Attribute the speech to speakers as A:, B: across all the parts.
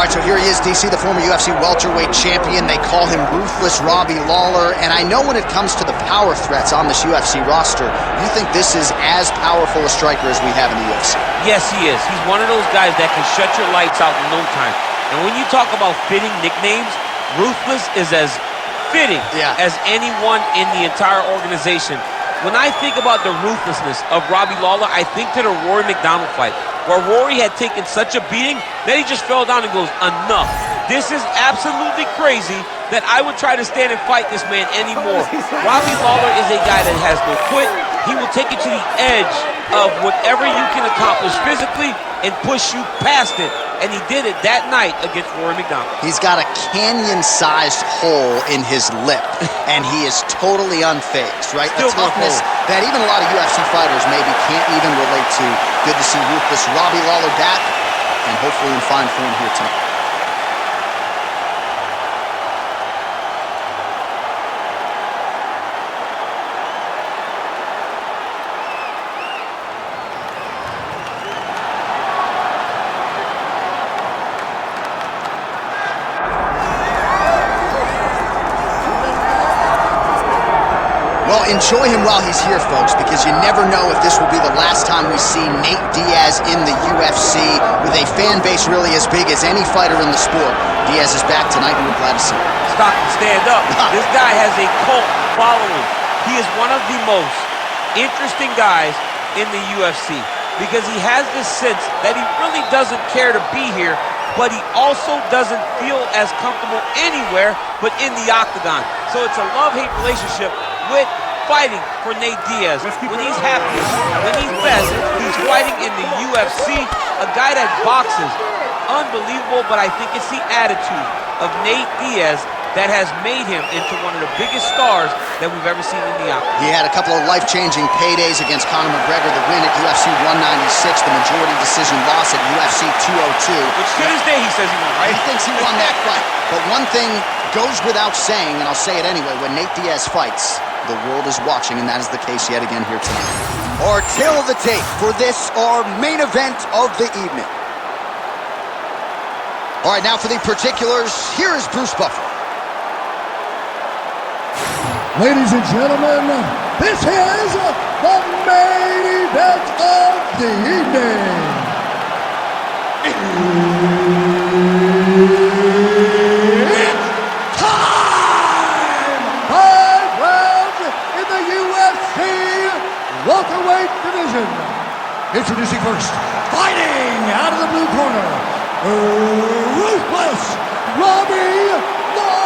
A: right, so here he is, DC, the former UFC welterweight champion. They call him Ruthless Robbie Lawler. And I know when it comes to the power threats on this UFC roster, you think this is as powerful a striker as we have in the UFC.
B: Yes, he is. He's one of those guys that can shut your lights out in no time. And when you talk about fitting nicknames, Ruthless is as fitting as anyone in the entire organization. When I think about the ruthlessness of Robbie Lawler, I think to the Rory McDonald fight, where Rory had taken such a beating that he just fell down and goes, enough. This is absolutely crazy that I would try to stand and fight this man anymore. Robbie Lawler is a guy that has no quit. He will take you to the edge of whatever you can accomplish physically and push you past it. And he did it that night against Rory McDonald.
A: He's got a canyon-sized hole in his lip, and he is totally unfazed, right?
B: Still
A: the toughness that even a lot of UFC fighters maybe can't even relate to. Good to see Ruthless Robbie Lawler back, and hopefully in fine form here tonight. Well, enjoy him while he's here, folks, because you never know if this will be the last time we see Nate Diaz in the UFC with a fan base really as big as any fighter in the sport. Diaz is back tonight, and we're glad to see him.
B: Stockton, stand up. This guy has a cult following. He is one of the most interesting guys in the UFC because he has this sense that he really doesn't care to be here, but he also doesn't feel as comfortable anywhere but in the octagon. So it's a love-hate relationship with fighting for Nate Diaz. When he's happy, when he's best, he's fighting in the UFC, a guy that boxes. Unbelievable, but I think it's the attitude of Nate Diaz that has made him into one of the biggest stars that we've ever seen in the octagon.
A: He had a couple of life-changing paydays against Conor McGregor, the win at UFC 196, the majority decision loss at UFC 202.
B: Which to this day he says he won, right?
A: He thinks he won that fight. But one thing goes without saying, and I'll say it anyway, when Nate Diaz fights, the world is watching, and that is the case yet again here tonight. Our tail of the tape for this, our main event of the evening. All right, now for the particulars, here is Bruce Buffer.
C: Ladies and gentlemen, this is the main event of the evening. It's time! 5 rounds in the UFC welterweight division. Introducing first, fighting out of the blue corner, Ruthless Robbie Lawler.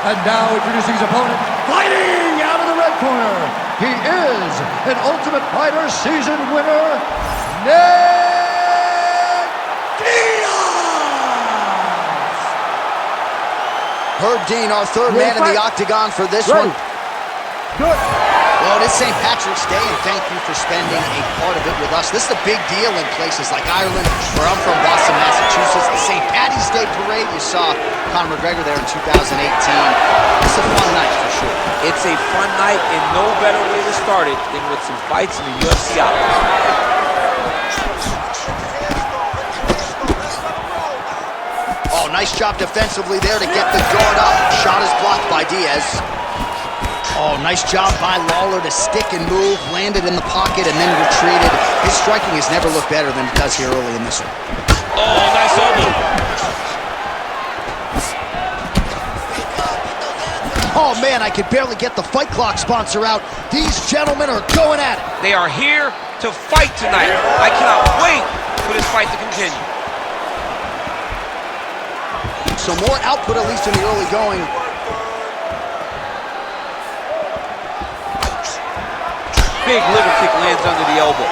C: And now introducing his opponent, fighting out of the red corner, he is an Ultimate Fighter season winner, Nate Diaz.
A: Herb Dean, our third man in the octagon for this one.
C: Good.
A: Well, it is St. Patrick's Day, and thank you for spending a part of it with us. This is a big deal in places like Ireland, where I'm from, Boston, Massachusetts. The St. Patty's Day Parade, you saw Conor McGregor there in 2018. It's a fun night for sure.
B: It's a fun night, and no better way to start it than with some fights in the UFC octagon.
A: Oh, nice job defensively there to get the guard up. Shot is blocked by Diaz. Oh, nice job by Lawler to stick and move, landed in the pocket, and then retreated. His striking has never looked better than it does here early in this one.
B: Oh, nice elbow.
A: Oh, man, I could barely get the Fight Clock sponsor out. These gentlemen are going at it.
B: They are here to fight tonight. I cannot wait for this fight to continue.
A: So more output, at least in the early going.
B: Big liver kick lands under the elbow.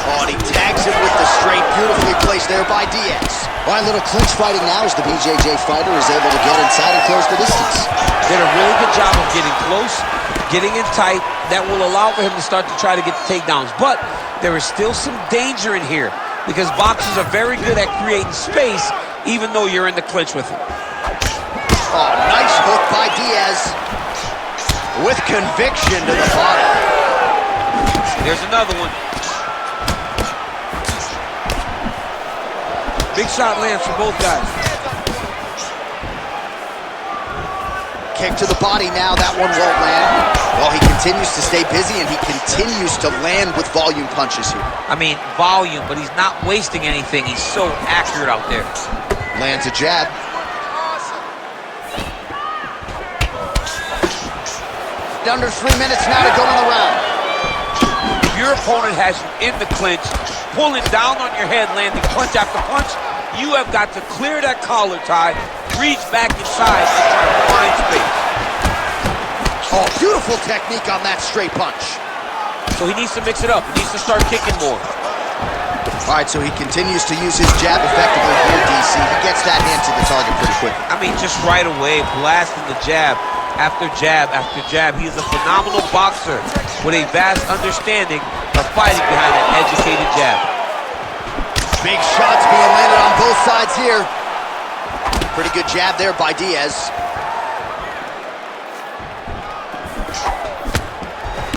A: Oh, and he tags it with the straight, beautifully placed there by Diaz. All right, little clinch fighting now as the BJJ fighter is able to get inside and close the distance.
B: Did a really good job of getting close, getting in tight. That will allow for him to start to try to get the takedowns. But there is still some danger in here, because boxers are very good at creating space, even though you're in the clinch with him.
A: Oh, nice hook by Diaz. With conviction to the body.
B: There's another one. Big shot lands for both guys.
A: Kick to the body now, that one won't land. Well, he continues to stay busy and he continues to land with volume punches here.
B: I mean, volume, but he's not wasting anything. He's so accurate out there.
A: Lands a jab. Under 3 minutes now to go in the round.
B: If your opponent has you in the clinch, pulling down on your head, landing punch after punch, you have got to clear that collar tie, reach back inside, and try to find space.
A: Oh, beautiful technique on that straight punch.
B: So he needs to mix it up. He needs to start kicking more.
A: All right, so he continues to use his jab effectively here, DC. He gets that hand to the target pretty quickly.
B: I mean, just right away, blasting the jab after jab after jab. He is a phenomenal boxer with a vast understanding of fighting behind an educated jab.
A: Big shots being landed on both sides here. Pretty good jab there by Diaz.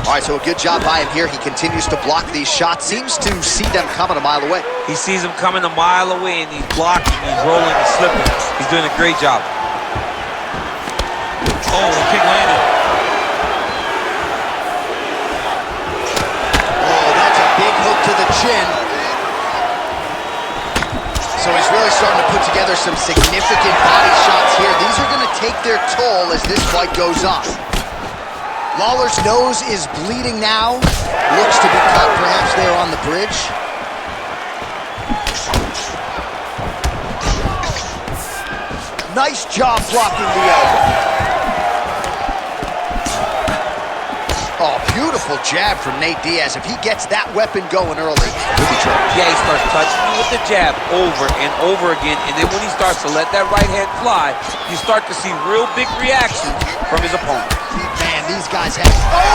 A: All right, so a good job by him here. He continues to block these shots. Seems to see them coming a mile away.
B: He sees them coming a mile away, and he's blocking, he's rolling, he's slipping. He's doing a great job. Oh, the kick landed.
A: Oh, that's a big hook to the chin. So he's really starting to put together some significant body shots here. These are going to take their toll as this fight goes on. Lawler's nose is bleeding now. Looks to be cut perhaps there on the bridge. Nice job blocking the elbow. Oh, beautiful jab from Nate Diaz. If he gets that weapon going early, he'll be trouble.
B: Yeah, he starts touching you with the jab over and over again, and then when he starts to let that right hand fly, you start to see real big reactions from his opponent.
A: Man, these guys have... Oh!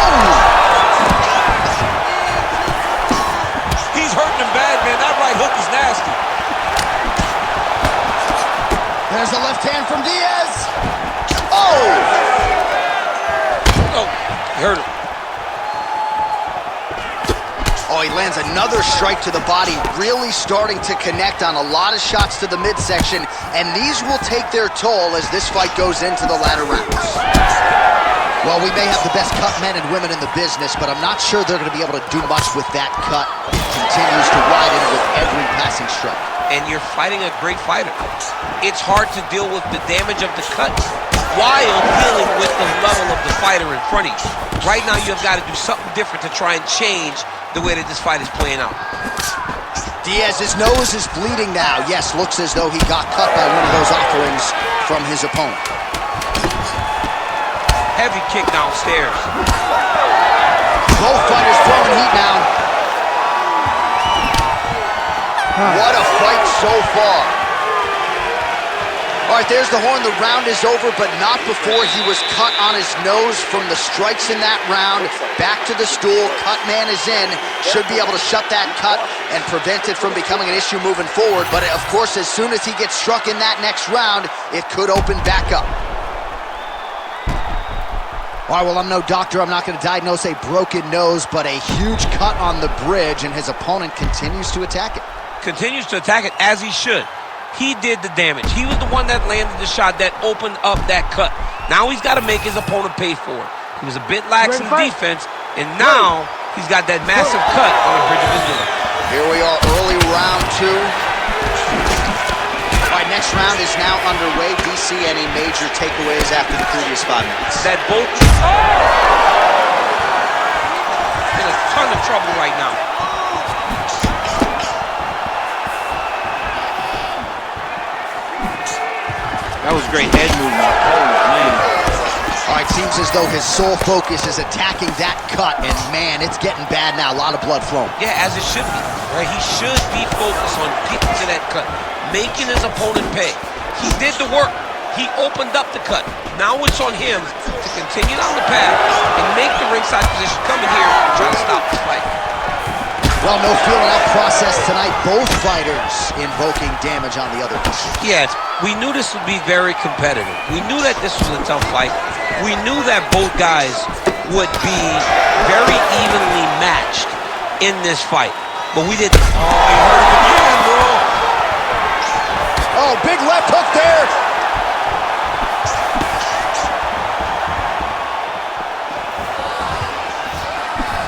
B: He's hurting him bad, man. That right hook is nasty.
A: There's the left hand from Diaz. Oh!
B: Oh, he hurt him.
A: Oh, he lands another strike to the body, really starting to connect on a lot of shots to the midsection, and these will take their toll as this fight goes into the latter rounds. Well, we may have the best cut men and women in the business, but I'm not sure they're going to be able to do much with that cut. Continues to widen with every passing strike.
B: And you're fighting a great fighter. It's hard to deal with the damage of the cut while dealing with the level of the fighter in front of you. Right now, you've got to do something different to try and change the way that this fight is playing out.
A: Diaz's nose is bleeding now. Yes, looks as though he got cut by one of those offerings from his opponent.
B: Heavy kick downstairs.
A: Both fighters throwing heat now. What a fight so far. All right, there's the horn. The round is over, but not before he was cut on his nose from the strikes in that round. Back to the stool. Cut man is in. Should be able to shut that cut and prevent it from becoming an issue moving forward. But, of course, as soon as he gets struck in that next round, it could open back up. All right, well, I'm no doctor. I'm not going to diagnose a broken nose, but a huge cut on the bridge, and his opponent continues to attack it.
B: Continues to attack it as he should. He did the damage. He was the one that landed the shot that opened up that cut. Now he's got to make his opponent pay for it. He was a bit lax in defense, and now he's got that massive cut on the bridge of his nose.
A: Here we are, early round two. All right, next round is now underway. DC, any major takeaways after the previous 5 minutes?
B: That both in a ton of trouble right now.
D: That was great head movement. Oh, man.
A: All right, seems as though his sole focus is attacking that cut, and man, it's getting bad now. A lot of blood flowing.
B: Yeah, as it should be. Right? He should be focused on getting to that cut, making his opponent pay. He did the work. He opened up the cut. Now it's on him to continue down the path and make the ringside position come in here and try to stop this fight.
A: Well, no feeling out process tonight. Both fighters invoking damage on the other.
B: Yes, we knew this would be very competitive. We knew that this was a tough fight. We knew that both guys would be very evenly matched in this fight. But we didn't. Oh, he hurt him again, bro.
A: Oh, big left hook there.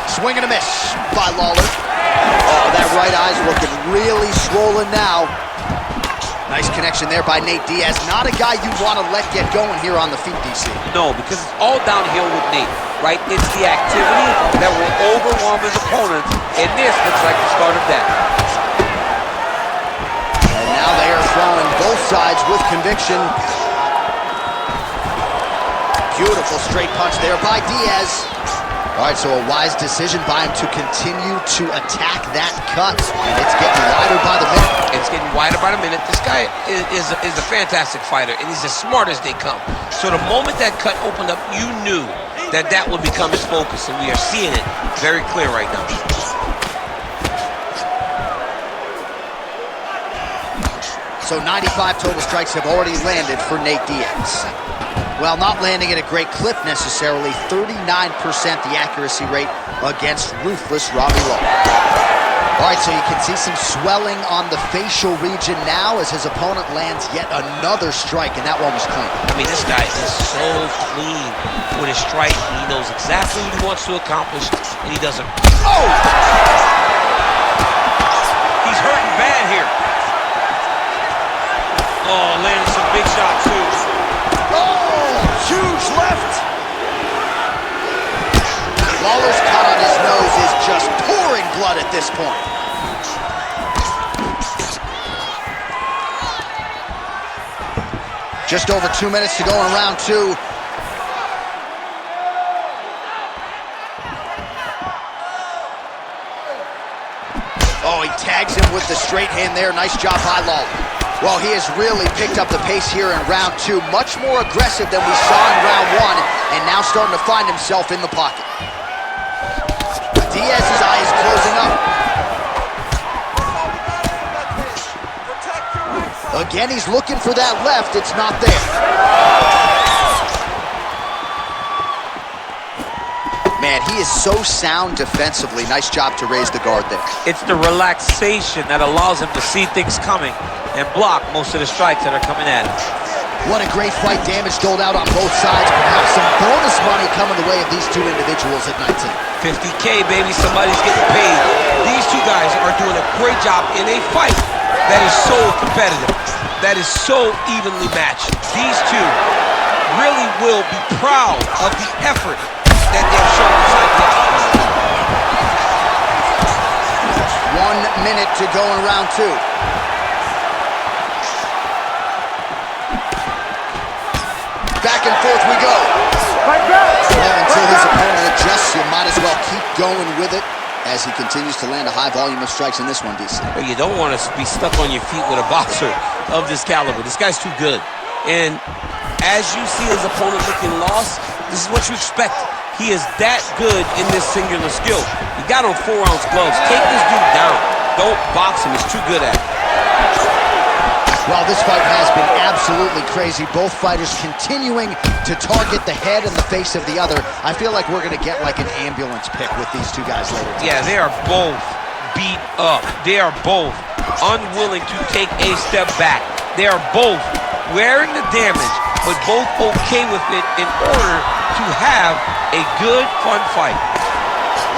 A: Swing and a miss by Lawler. Oh, that right eye's looking really swollen now. Nice connection there by Nate Diaz. Not a guy you want to let get going here on the feet, DC.
B: No, because it's all downhill with Nate, right? It's the activity that will overwhelm his opponents, and this looks like the start of that.
A: And now they are throwing both sides with conviction. Beautiful straight punch there by Diaz. All right, so a wise decision by him to continue to attack that cut. And it's getting wider by the minute.
B: It's getting wider by the minute. This guy is a fantastic fighter, and he's as smart as they come. So the moment that cut opened up, you knew that that would become his focus, and we are seeing it very clear right now.
A: So 95 total strikes have already landed for Nate Diaz. Well, not landing at a great clip necessarily, 39% the accuracy rate against ruthless Robbie Lawler. All right, so you can see some swelling on the facial region now as his opponent lands yet another strike, and that one was clean.
B: I mean, this guy is so clean with his strike. He knows exactly what he wants to accomplish, and he doesn't. Oh! He's hurting bad here. Oh, landed some big shots, too.
A: Huge left. Lawler's cut on his nose is just pouring blood at this point. Just over 2 minutes to go in round two. Oh, he tags him with the straight hand there. Nice job by Lawler. Well, he has really picked up the pace here in round two. Much more aggressive than we saw in round one, and now starting to find himself in the pocket. Diaz's eye is closing up. Again, he's looking for that left. It's not there. Man, he is so sound defensively. Nice job to raise the guard there.
B: It's the relaxation that allows him to see things coming and block most of the strikes that are coming at him.
A: What a great fight. Damage doled out on both sides. Perhaps some bonus money coming the way of these two individuals at 19.
B: 50K, baby. Somebody's getting paid. These two guys are doing a great job in a fight that is so competitive, that is so evenly matched. These two really will be proud of the effort that they've shown inside the octagon.
A: 1 minute to go in round two. Back and forth we go. Well, until his opponent adjusts, you might as well keep going with it as he continues to land a high volume of strikes in this one, DC.
B: Well, you don't want to be stuck on your feet with a boxer of this caliber. This guy's too good. And as you see his opponent looking lost, this is what you expect. He is that good in this singular skill. He got on 4-ounce gloves. Take this dude down. Don't box him. He's too good at it.
A: Well, this fight has been absolutely crazy. Both fighters continuing to target the head and the face of the other. I feel like we're going to get like an ambulance pick with these two guys later tonight.
B: Yeah, they are both beat up. They are both unwilling to take a step back. They are both wearing the damage, but both okay with it in order to have a good, fun fight.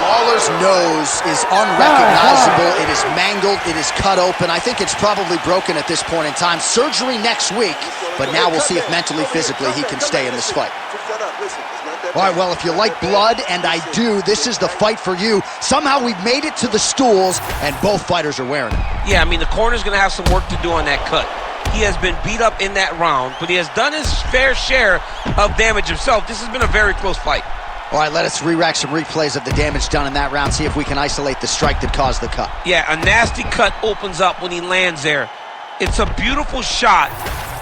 A: Lawler's nose is unrecognizable. It is mangled. It is cut open. I think it's probably broken at this point in time. Surgery next week, but now we'll see if mentally, physically, he can stay in this fight. All right, well, if you like blood, and I do, this is the fight for you. Somehow we've made it to the stools, and both fighters are wearing it.
B: Yeah, I mean, the corner's going to have some work to do on that cut. He has been beat up in that round, but he has done his fair share of damage himself. This has been a very close fight.
A: All right, let us re-rack some replays of the damage done in that round, see if we can isolate the strike that caused the cut.
B: Yeah, a nasty cut opens up when he lands there. It's a beautiful shot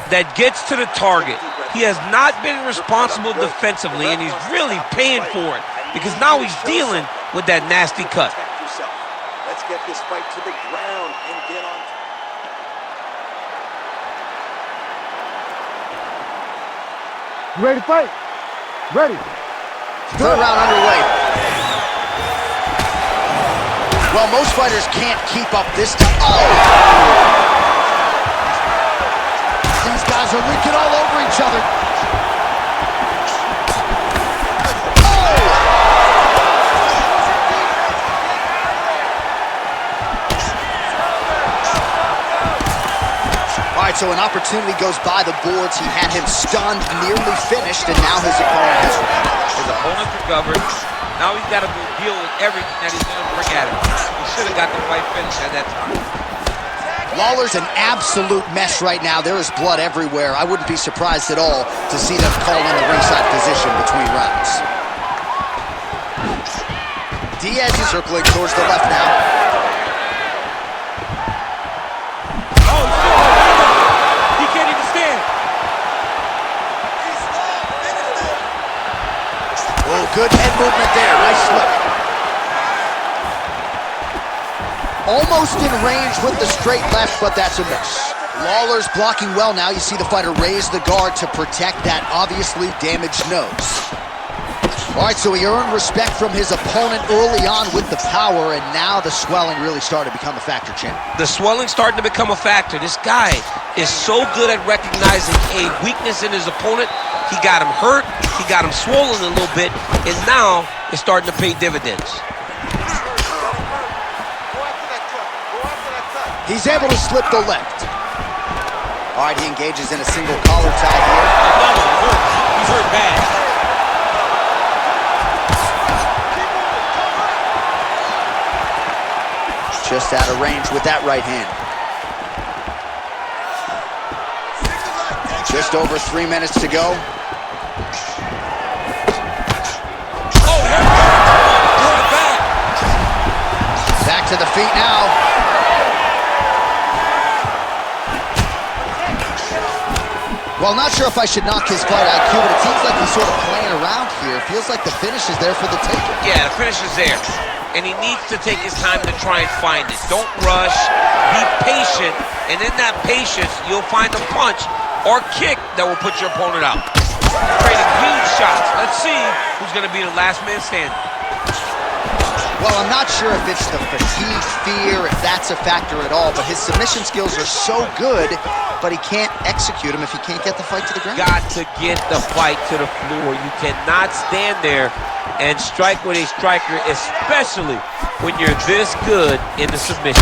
B: that gets to the target. He has not been responsible defensively, and he's really paying for it because now he's dealing with that nasty cut.
E: Let's get this fight to the ground and get on.
C: You ready to fight? Ready.
A: Third round underway. Well, most fighters can't keep up this time. Oh! These guys are leaking all over each other. All right, so an opportunity goes by the boards. He had him stunned, nearly finished, and now his opponent has recovered.
B: His opponent recovered. Now he's got to go deal with everything that he's going to bring at him. He should have got the fight finished at that time.
A: Lawler's an absolute mess right now. There is blood everywhere. I wouldn't be surprised at all to see them call in the ringside position between rounds. Diaz is circling towards the left now.
B: Oh, he can't even stand.
A: Oh, good head movement there. Nice slip. Almost in range with the straight left, but that's a miss. Lawler's blocking well now. You see the fighter raise the guard to protect that obviously damaged nose. All right, so he earned respect from his opponent early on with the power, and now the swelling really started to become a factor, champ.
B: The swelling's starting to become a factor. This guy is so good at recognizing a weakness in his opponent. He got him hurt, he got him swollen a little bit, and now it's starting to pay dividends.
A: He's able to slip the left. All right, he engages in a single collar tie here.
B: He's hurt bad.
A: Just out of range with that right hand. Just over 3 minutes to go.
B: Oh,
A: back to the feet now. Well, not sure if I should knock his fight IQ, but it seems like he's sort of playing around here. Feels like the finish is there for the taking.
B: Yeah, the finish is there. And he needs to take his time to try and find it. Don't rush, be patient, and in that patience, you'll find a punch or kick that will put your opponent out. Trading huge shots. Let's see who's going to be the last man standing.
A: Well, I'm not sure if it's the fatigue, fear, if that's a factor at all, but his submission skills are so good, but he can't execute them if he can't get the fight to the ground.
B: Got to get the fight to the floor. You cannot stand there and strike with a striker, especially when you're this good in the submission.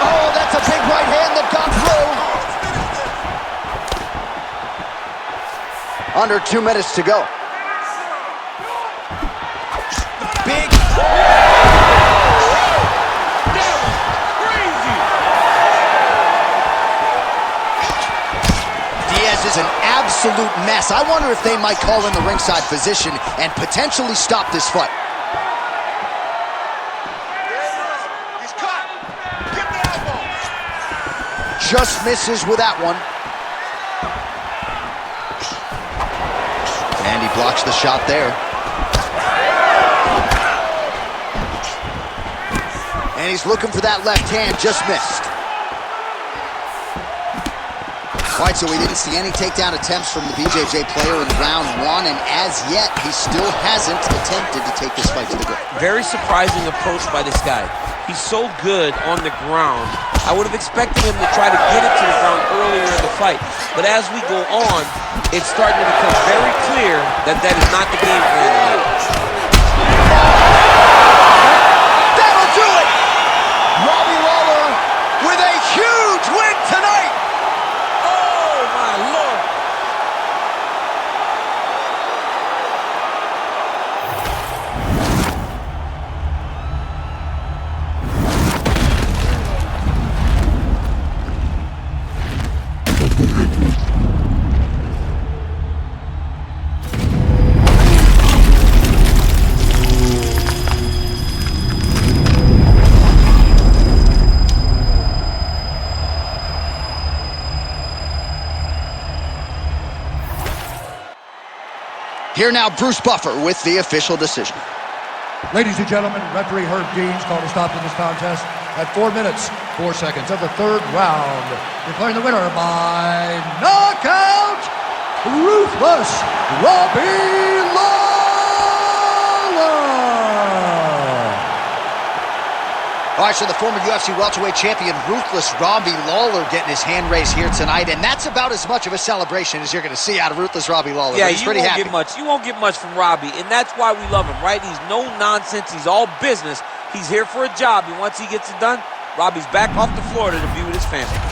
A: Oh, that's a big right hand that got through. Under 2 minutes to go. Big. Diaz is an absolute mess. I wonder if they might call in the ringside physician and potentially stop this fight.
E: He's caught. Give the elbow.
A: Just misses with that one. And he blocks the shot there. And he's looking for that left hand, just missed. All right, so we didn't see any takedown attempts from the BJJ player in round one, and as yet, he still hasn't attempted to take this fight to the ground.
B: Very surprising approach by this guy. He's so good on the ground. I would have expected him to try to get it to the ground earlier in the fight. But as we go on, it's starting to become very clear that that is not the game plan tonight.
A: That'll do it! Robbie Lawler with a huge win tonight!
B: Oh, my Lord!
A: Here now, Bruce Buffer with the official decision.
C: Ladies and gentlemen, referee Herb Deans called a stop to this contest at 4 minutes, 4 seconds of the third round. Declaring the winner by knockout, Ruthless Robbie Lawler.
A: All right, so the former UFC welterweight champion, Ruthless Robbie Lawler, getting his hand raised here tonight, and that's about as much of a celebration as you're going to see out of Ruthless Robbie Lawler.
B: Yeah,
A: he's pretty happy.
B: You won't get much from Robbie, and that's why we love him, right? He's no nonsense. He's all business. He's here for a job, and once he gets it done, Robbie's back off to Florida to be with his family.